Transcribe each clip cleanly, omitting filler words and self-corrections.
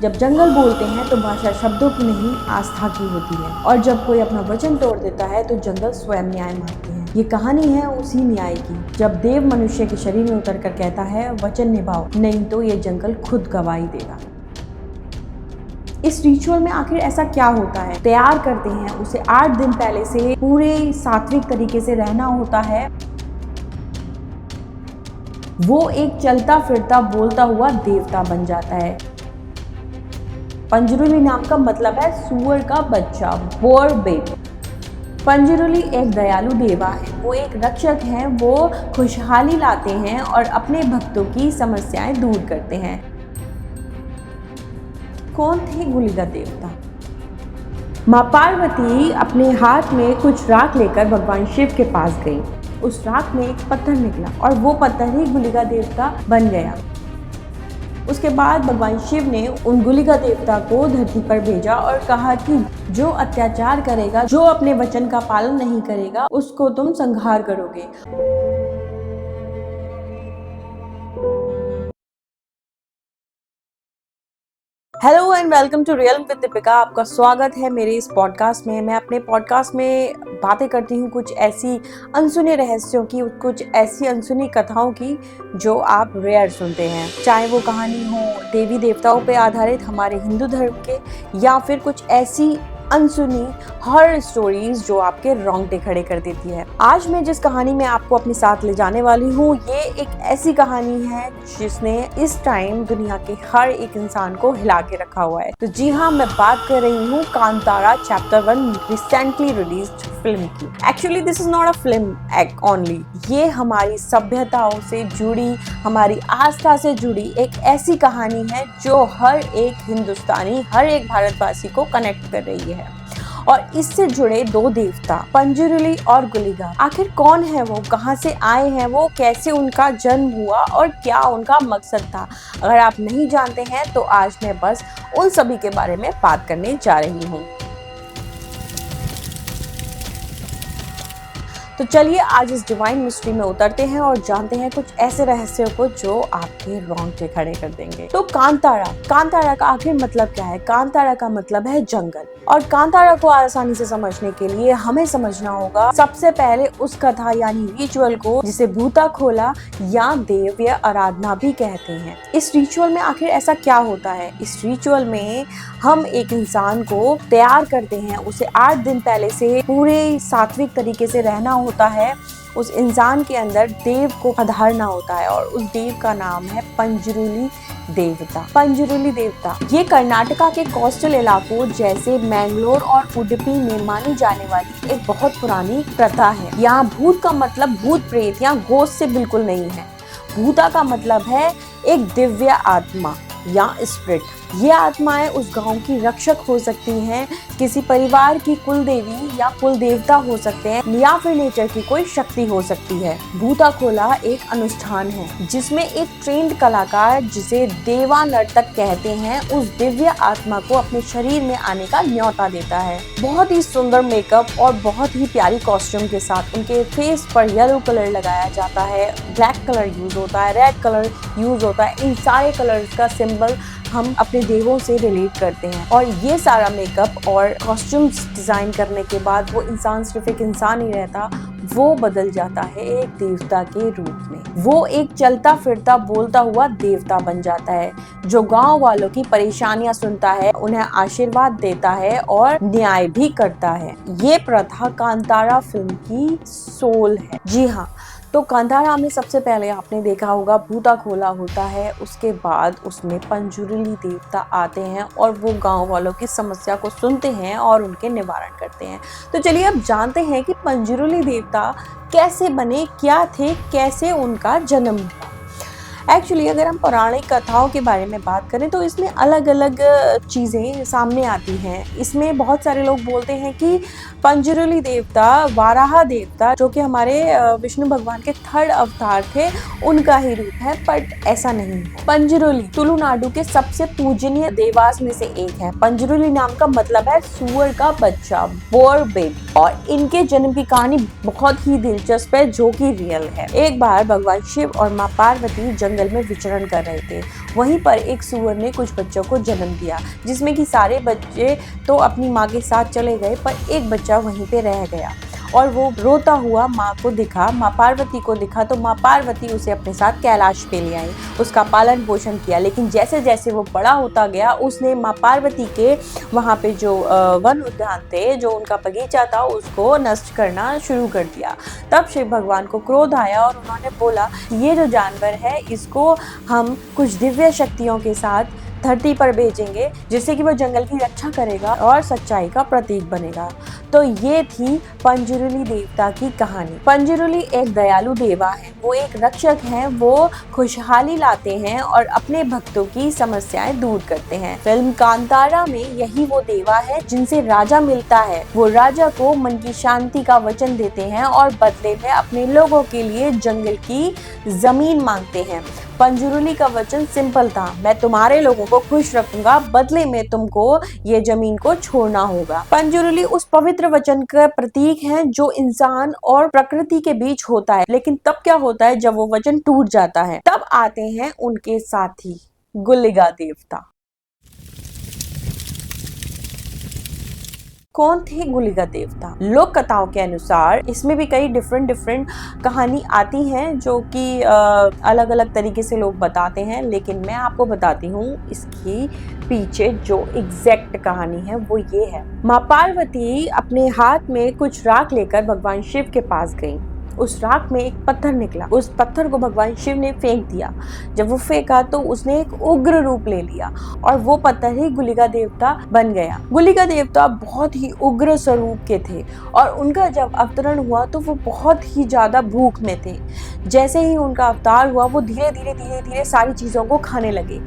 जब जंगल बोलते हैं तो भाषा शब्दों की नहीं, आस्था की होती है। और जब कोई अपना वचन तोड़ देता है तो जंगल स्वयं न्याय मांगते हैं। ये कहानी है उसी न्याय की, जब देव मनुष्य के शरीर में उतर कर कहता है वचन निभाओ, नहीं तो ये जंगल खुद गवाही देगा। इस रिचुअल में आखिर ऐसा क्या होता है? तैयार करते हैं उसे 8 दिन पहले से पूरे सात्विक तरीके से रहना होता है। वो एक चलता फिरता बोलता हुआ देवता बन जाता है। पंजरुली नाम का मतलब है सुअर का बच्चा, बोर बेबी। पंजरुली एक दयालु देवा है, वो एक रक्षक हैं, वो खुशहाली लाते हैं और अपने भक्तों की समस्याएं दूर करते हैं। कौन थे गुलिका देवता? माँ पार्वती अपने हाथ में कुछ राख लेकर भगवान शिव के पास गई। उस राख में एक पत्थर निकला और वो पत्थर ही गुलिका देवता बन गया। उसके बाद भगवान शिव ने उन गुलिका देवता को धरती पर भेजा और कहा कि जो अत्याचार करेगा, जो अपने वचन का पालन नहीं करेगा, उसको तुम संहार करोगे। Hello and welcome to real with Deepika. आपका स्वागत है मेरे इस पॉडकास्ट में। मैं अपने पॉडकास्ट में बातें करती हूँ कुछ ऐसी अनसुने रहस्यों की, कुछ ऐसी अनसुनी कथाओं की जो आप रेयर सुनते हैं। चाहे वो कहानी हो देवी देवताओं पे आधारित हमारे हिंदू धर्म के, या फिर कुछ ऐसी अनसुनी हॉरर स्टोरीज जो आपके रोंगटे खड़े कर देती है। आज मैं जिस कहानी में आपको अपने साथ ले जाने वाली हूँ, ये एक ऐसी कहानी है जिसने इस टाइम दुनिया के हर एक इंसान को हिला के रखा हुआ है। तो जी हाँ, मैं बात कर रही हूँ Kantara chapter 1 recently released film की। Actually this is not a film only, ये हमारी सभ्यताओं से जुड़ी, हमारी आस्था से जुड़ी एक ऐसी कहानी है जो हर एक हिंदुस्तानी, हर एक भारतवासी को कनेक्ट कर रही है। और इससे जुड़े दो देवता पंजरुली और गुलिका, आखिर कौन है वो, कहां से आए हैं वो, कैसे उनका जन्म हुआ और क्या उनका मकसद था? अगर आप नहीं जानते हैं तो आज मैं बस उन सभी के बारे में बात करने जा रही हूँ। तो चलिए आज इस डिवाइन मिस्ट्री में उतरते हैं और जानते हैं कुछ ऐसे रहस्यों को जो आपके रोंगटे खड़े कर देंगे। तो कांतारा का आखिर मतलब क्या है? कांतारा का मतलब है जंगल। और कांतारा को आसानी से समझने के लिए हमें समझना होगा सबसे पहले उस कथा यानी रिचुअल को, जिसे भूता खोला या देव्य आराधना भी कहते हैं। इस रिचुअल में आखिर ऐसा क्या होता है? इस रिचुअल में हम एक इंसान को तैयार करते हैं, उसे 8 दिन पहले से पूरे सात्विक तरीके से रहना होता है। उस इंसान के अंदर देव को पधारना होता है और उस देव का नाम है पंजरुली देवता। पंजरुली देवता ये कर्नाटका के कोस्टल इलाकों जैसे मैंगलोर और उडुपी में मानी जाने वाली एक बहुत पुरानी प्रथा है। यहाँ भूत का मतलब भूत प्रेत या गोस्ट से बिल्कुल नहीं है। भूता का मतलब है एक दिव्य आत्मा या स्पिरिट। ये आत्माएं उस गांव की रक्षक हो सकती हैं, किसी परिवार की कुल देवी या कुल देवता हो सकते हैं, या फिर नेचर की कोई शक्ति हो सकती है। भूता खोला एक अनुष्ठान है जिसमें एक ट्रेंड कलाकार, जिसे देवा नर्तक कहते हैं, उस दिव्य आत्मा को अपने शरीर में आने का न्योता देता है। बहुत ही सुंदर मेकअप और बहुत ही प्यारी कॉस्ट्यूम के साथ उनके फेस पर येलो कलर लगाया जाता है, ब्लैक कलर यूज होता है, रेड कलर यूज होता है। इन सारे कलर्स का सिंबल हम अपने देवों से रिलेट करते हैं। और ये सारा मेकअप और कॉस्ट्यूम्स डिजाइन करने के बाद वो इंसान सिर्फ एक इंसान ही रहता, वो बदल जाता है एक देवता के रूप में। वो एक चलता फिरता बोलता हुआ देवता बन जाता है जो गांव वालों की परेशानियां सुनता है, उन्हें आशीर्वाद देता है और न्याय भी करता है। ये प्रथा कांतारा फिल्म की सोल है। जी हाँ, तो कांतारा में सबसे पहले आपने देखा होगा भूता खोला होता है, उसके बाद उसमें पंजरुली देवता आते हैं और वो गांव वालों की समस्या को सुनते हैं और उनके निवारण करते हैं। तो चलिए अब जानते हैं कि पंजरुली देवता कैसे बने, क्या थे, कैसे उनका जन्म हुआ। एक्चुअली अगर हम पौराणिक कथाओं के बारे में बात करें तो इसमें अलग अलग चीज़ें सामने आती हैं। इसमें बहुत सारे लोग बोलते हैं कि पंजरुली देवता वाराह देवता, जो कि हमारे विष्णु भगवान के 3rd अवतार थे, उनका ही रूप है, बट ऐसा नहीं है। पंजरुली तुलुनाडु के सबसे पूजनीय देवास में से एक है। पंजरुली नाम का मतलब है सुअर का बच्चा, बोर बेबी। और इनके जन्म की कहानी बहुत ही दिलचस्प है, जो कि रियल है। एक बार भगवान शिव और माँ पार्वती जंगल में विचरण कर रहे थे। वहीं पर एक सूअर ने कुछ बच्चों को जन्म दिया, जिसमें कि सारे बच्चे तो अपनी माँ के साथ चले गए, पर एक बच्चा वहीं पे रह गया और वो रोता हुआ माँ को दिखा, माँ पार्वती को दिखा, तो माँ पार्वती उसे अपने साथ कैलाश पे ले आई, उसका पालन पोषण किया। लेकिन जैसे जैसे वो बड़ा होता गया, उसने माँ पार्वती के वहाँ पे जो वन उद्यान थे, जो उनका बगीचा था, उसको नष्ट करना शुरू कर दिया। तब शिव भगवान को क्रोध आया और उन्होंने बोला, ये जो जानवर है इसको हम कुछ दिव्य शक्तियों के साथ धरती पर भेजेंगे, जिससे कि वो जंगल की रक्षा करेगा और सच्चाई का प्रतीक बनेगा। तो ये थी पंजरुली देवता की कहानी। पंजरुली एक दयालु देवा है, वो एक रक्षक हैं, वो खुशहाली लाते हैं और अपने भक्तों की समस्याएं दूर करते हैं। फिल्म कांतारा में यही वो देवा है जिनसे राजा मिलता है। वो राजा को मन की शांति का वचन देते हैं और बदले में अपने लोगों के लिए जंगल की जमीन मांगते हैं। पंजरुली का वचन सिंपल था, मैं तुम्हारे लोगों को खुश रखूंगा, बदले में तुमको ये जमीन को छोड़ना होगा। पंजरुली उस पवित्र वचन का प्रतीक है जो इंसान और प्रकृति के बीच होता है। लेकिन तब क्या होता है जब वो वचन टूट जाता है? तब आते हैं उनके साथी गुलिगा देवता। कौन थे गुलिगा देवता? लोक कथाओं के अनुसार इसमें भी कई डिफरेंट कहानी आती हैं जो कि अलग अलग तरीके से लोग बताते हैं, लेकिन मैं आपको बताती हूँ इसकी पीछे जो एग्जैक्ट कहानी है वो ये है। माँ पार्वती अपने हाथ में कुछ राख लेकर भगवान शिव के पास गई। उस राख में एक पत्थर निकला, उस पत्थर को भगवान शिव ने फेंक दिया। जब वो फेंका तो उसने एक उग्र रूप ले लिया और वो पत्थर ही गुलिगा देवता बन गया। गुलिगा देवता बहुत ही उग्र स्वरूप के थे और उनका जब अवतरण हुआ तो वो बहुत ही ज्यादा भूख में थे। जैसे ही उनका अवतार हुआ वो धीरे धीरे सारी चीजों को खाने लगे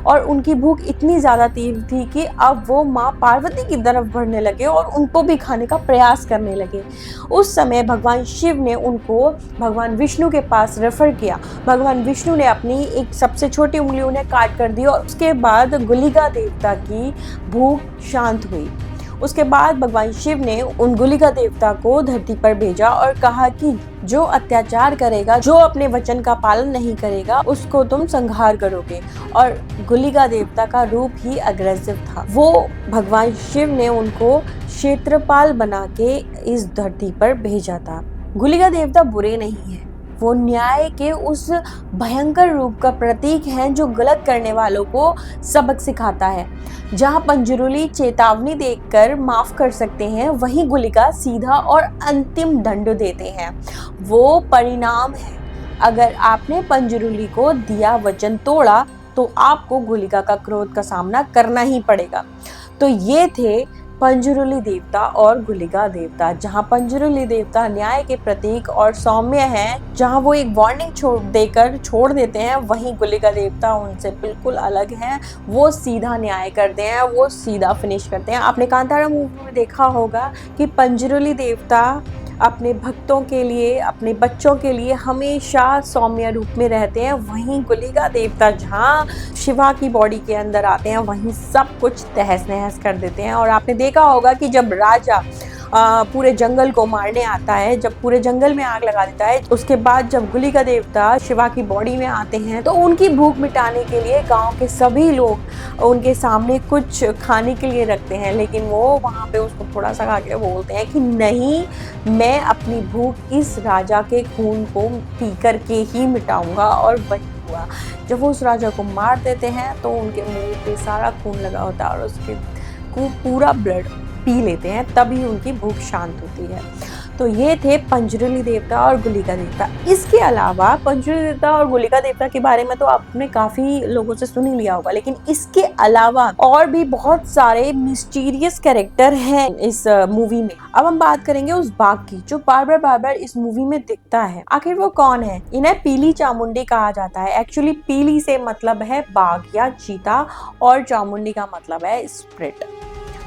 और उनकी भूख इतनी ज्यादा तीव्र थी कि अब वो माँ पार्वती की तरफ बढ़ने लगे और उनको भी खाने का प्रयास करने लगे। उस समय भगवान शिव ने उनको भगवान विष्णु के पास रेफर किया। भगवान विष्णु ने अपनी एक सबसे छोटी उंगली उन्हें काट कर दी और उसके बाद गुलिगा देवता की भूख शांत हुई। उसके बाद भगवान शिव ने उन गुलिगा देवता को धरती पर भेजा और कहा कि जो अत्याचार करेगा, जो अपने वचन का पालन नहीं करेगा, उसको तुम संहार करोगे। और गुलिगा देवता का रूप ही अग्रेसिव था। वो भगवान शिव ने उनको क्षेत्रपाल बना के इस धरती पर भेजा था। गुलिगा देवता बुरे नहीं है, वो न्याय के उस भयंकर रूप का प्रतीक है जो गलत करने वालों को सबक सिखाता है। जहाँ पंजरुली चेतावनी देकर माफ कर सकते हैं, वहीं गुलिगा सीधा और अंतिम दंड देते हैं। वो परिणाम है। अगर आपने पंजरुली को दिया वचन तोड़ा तो आपको गुलिगा का क्रोध का सामना करना ही पड़ेगा। तो ये थे पंजरुली देवता और गुलिगा देवता। जहाँ पंजरुली देवता न्याय के प्रतीक और सौम्य हैं, जहाँ वो एक वार्निंग देकर छोड़ देते हैं, वहीं गुलिगा देवता उनसे बिल्कुल अलग हैं। वो सीधा न्याय करते हैं, वो सीधा फिनिश करते हैं। आपने कांतारा मूवी में देखा होगा कि पंजरुली देवता अपने भक्तों के लिए, अपने बच्चों के लिए हमेशा सौम्य रूप में रहते हैं। वहीं गुलिगा देवता जहाँ शिवा की बॉडी के अंदर आते हैं, वहीं सब कुछ तहस नहस कर देते हैं। और आपने देखा होगा कि जब राजा पूरे जंगल को मारने आता है, जब पूरे जंगल में आग लगा देता है, उसके बाद जब गुलिगा देवता शिवा की बॉडी में आते हैं तो उनकी भूख मिटाने के लिए गांव के सभी लोग उनके सामने कुछ खाने के लिए रखते हैं, लेकिन वो वहाँ पे उसको थोड़ा सा खा के बोलते हैं कि नहीं, मैं अपनी भूख इस राजा के खून को पी कर के ही मिटाऊंगा। और वही हुआ। जब वो उस राजा को मार देते हैं तो उनके मुंह पे सारा खून लगा होता है और उसके पूरा ब्लड पी लेते हैं, तभी उनकी भूख शांत होती है। तो ये थे पंजरुली देवता और गुलिगा देवता। इसके अलावा पंजरुली देवता और गुलिगा देवता के बारे में तो आपने काफी लोगों से सुन ही लिया होगा, लेकिन इसके अलावा और भी बहुत सारे मिस्टीरियस कैरेक्टर हैं इस मूवी में। अब हम बात करेंगे उस बाघ की जो बार बार इस मूवी में दिखता है। आखिर वो कौन है? इन्हें पीली चामुंडी कहा जाता है। एक्चुअली पीली से मतलब है बाघ या चीता और चामुंडी का मतलब है स्प्रिट।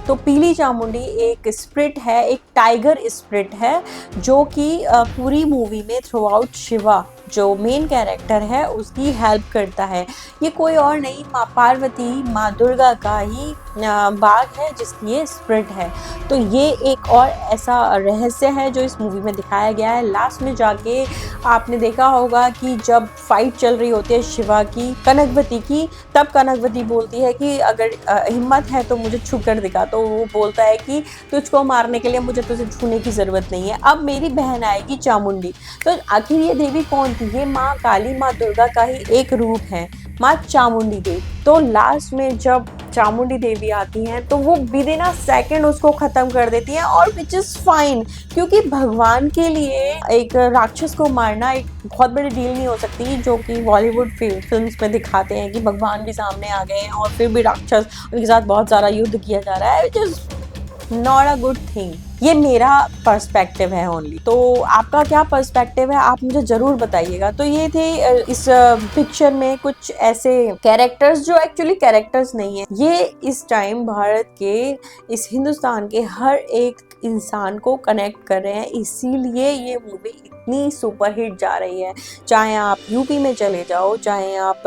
तो पीली चामुंडी एक स्प्रिट है, एक टाइगर स्प्रिट है जो कि पूरी मूवी में थ्रू आउट शिवा जो मेन कैरेक्टर है उसकी हेल्प करता है। ये कोई और नहीं, माँ पार्वती, माँ दुर्गा का ही बाग है जिसकी ये स्प्रिट है। तो ये एक और ऐसा रहस्य है जो इस मूवी में दिखाया गया है। लास्ट में जाके आपने देखा होगा कि जब फाइट चल रही होती है शिवा की कनकवती की, तब कनकवती बोलती है कि अगर हिम्मत है तो मुझे छू कर दिखा। तो वो बोलता है कि तुझको मारने के लिए मुझे तुझे छूने की ज़रूरत नहीं है, अब मेरी बहन आएगी चामुंडी। तो आखिर ये देवी कौन थी? ये माँ काली, माँ दुर्गा का ही एक रूप है, माँ चामुंडी देवी। तो लास्ट में जब चामुंडी देवी आती हैं तो वो विदिन अ सेकंड उसको खत्म कर देती हैं, और विच इज फाइन, क्योंकि भगवान के लिए एक राक्षस को मारना एक बहुत बड़ी डील नहीं हो सकती, जो कि बॉलीवुड फिल्म्स में दिखाते हैं कि भगवान भी सामने आ गए हैं और फिर भी राक्षस उनके साथ बहुत ज़्यादा युद्ध किया जा रहा है, which is not a good thing. ये मेरा पर्सपेक्टिव है ओनली। तो आपका क्या पर्सपेक्टिव है आप मुझे ज़रूर बताइएगा। तो ये थे इस पिक्चर में कुछ ऐसे कैरेक्टर्स जो एक्चुअली कैरेक्टर्स नहीं है। ये इस टाइम भारत के, इस हिंदुस्तान के हर एक इंसान को कनेक्ट कर रहे हैं, इसीलिए ये मूवी इतनी सुपरहिट जा रही है। चाहे आप यूपी में चले जाओ, चाहे आप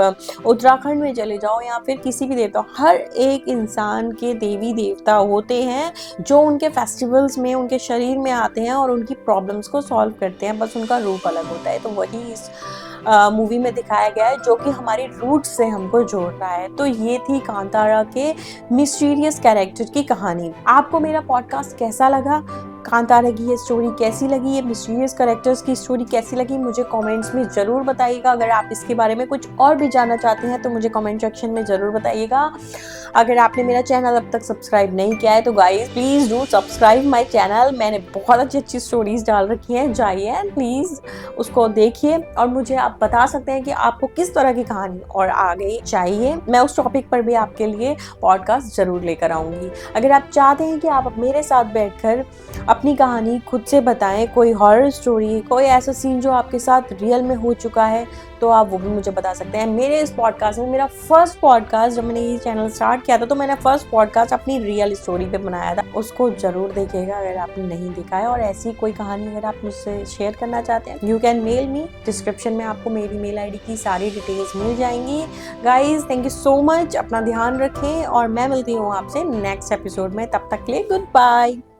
उत्तराखंड में चले जाओ, या फिर किसी भी देवता, हर एक इंसान के देवी देवता होते हैं जो उनके फेस्टिवल्स में उनके शरीर में आते हैं और उनकी प्रॉब्लम्स को सॉल्व करते हैं, बस उनका रूप अलग होता है। तो वही इस मूवी में दिखाया गया है, जो कि हमारी रूट से हमको जोड़ रहा है। तो ये थी कांतारा के मिस्टीरियस कैरेक्टर की कहानी। आपको मेरा पॉडकास्ट कैसा लगा? कांतारा की ये स्टोरी कैसी लगी? ये मिस्टीरियस कैरेक्टर्स की स्टोरी कैसी लगी? मुझे कमेंट्स में ज़रूर बताइएगा। अगर आप इसके बारे में कुछ और भी जानना चाहते हैं तो मुझे कमेंट सेक्शन में ज़रूर बताइएगा। अगर आपने मेरा चैनल अब तक सब्सक्राइब नहीं किया है तो guys please do subscribe my channel. मैंने बहुत अच्छी अच्छी स्टोरीज डाल रखी हैं, जाइए एंड प्लीज़ उसको देखिए, और मुझे आप बता सकते हैं कि आपको किस तरह की कहानी और आगे चाहिए। मैं उस टॉपिक पर भी आपके लिए पॉडकास्ट ज़रूर लेकर आऊँगी। अगर आप चाहते हैं कि आप मेरे साथ बैठकर अपनी कहानी खुद से बताएं, कोई हॉरर स्टोरी, कोई ऐसा सीन जो आपके साथ रियल में हो चुका है, तो आप वो भी मुझे बता सकते हैं। मेरे इस पॉडकास्ट में, मेरा फर्स्ट पॉडकास्ट जब मैंने ये चैनल स्टार्ट किया था, तो मैंने फर्स्ट पॉडकास्ट अपनी रियल स्टोरी पे बनाया था, उसको ज़रूर देखिएगा अगर आपने नहीं देखा है। और ऐसी कोई कहानी अगर आप मुझसे शेयर करना चाहते हैं, you can mail me. Description में आपको मेरी मेल ID की सारी डिटेल्स मिल जाएंगी। Guys thank you so much, अपना ध्यान रखें और मैं मिलती हूँ आपसे नेक्स्ट एपिसोड में। तब तक के लिए गुड बाय।